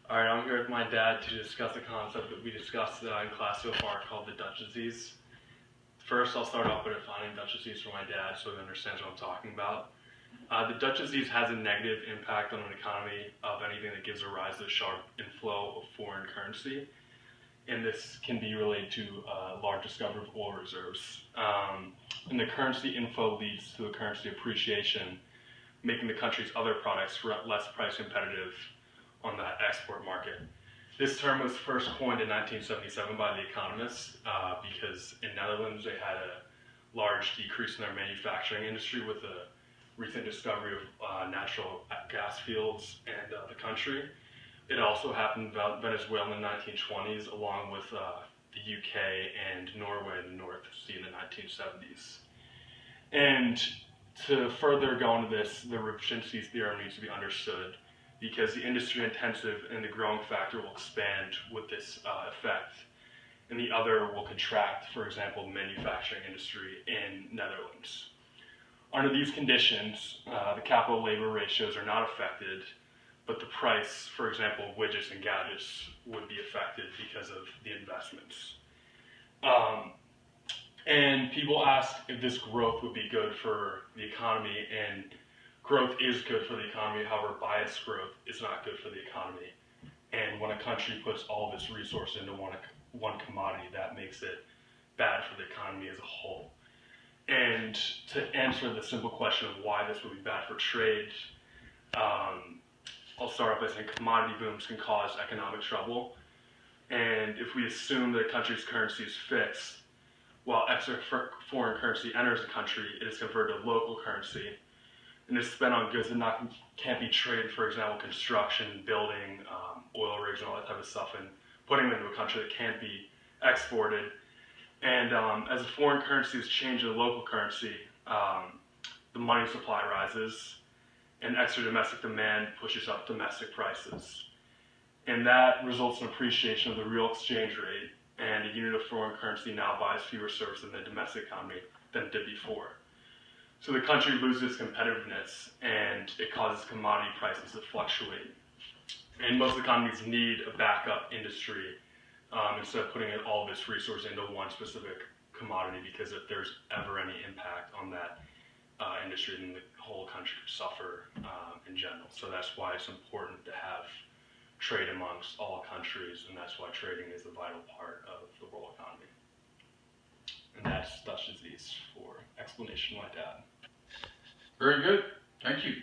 Alright, I'm here with my dad to discuss a concept that we discussed in class so far called the Dutch disease. First, I'll start off by defining Dutch disease for my dad so he understands what I'm talking about. The Dutch disease has a negative impact on an economy of anything that gives a rise to the sharp inflow of foreign currency, and this can be related to large discovery of oil reserves. And the currency inflow leads to a currency appreciation, making the country's other products less price competitive on the export market. This term was first coined in 1977 by the economists because in Netherlands they had a large decrease in their manufacturing industry with the recent discovery of natural gas fields in the country. It also happened in Venezuela in the 1920s, along with the UK and Norway in the North Sea in the 1970s. And to further go into this, the Ripczynski's theorem needs to be understood because the industry intensive and the growing factor will expand with this effect, and the other will contract, for example, the manufacturing industry in Netherlands. Under these conditions, the capital labor ratios are not affected, but the price, for example, of widgets and gadgets would be affected because of the investments. And people ask if this growth would be good for the economy, and growth is good for the economy. However, biased growth is not good for the economy. And when a country puts all of its resources into one commodity, that makes it bad for the economy as a whole. And to answer the simple question of why this would be bad for trade, I'll start off by saying commodity booms can cause economic trouble. And if we assume that a country's currency is fixed, while extra foreign currency enters the country, it is converted to local currency and is spent on goods that can't be traded, for example, construction, building, oil rigs, and all that type of stuff, and putting them into a country that can't be exported. And as the foreign currency is changed to local currency, the money supply rises, and extra domestic demand pushes up domestic prices. And that results in appreciation of the real exchange rate, and a unit of foreign currency now buys fewer services in the domestic economy than it did before. So the country loses competitiveness, and it causes commodity prices to fluctuate. And most economies need a backup industry instead of putting all of its resources into one specific commodity, because if there's ever any impact on that industry, then the whole country could suffer in general. So that's why it's important to have trade amongst all countries, and that's why trading is a vital part of the world economy. And that's Dutch disease for explanation like that. Very good. Thank you.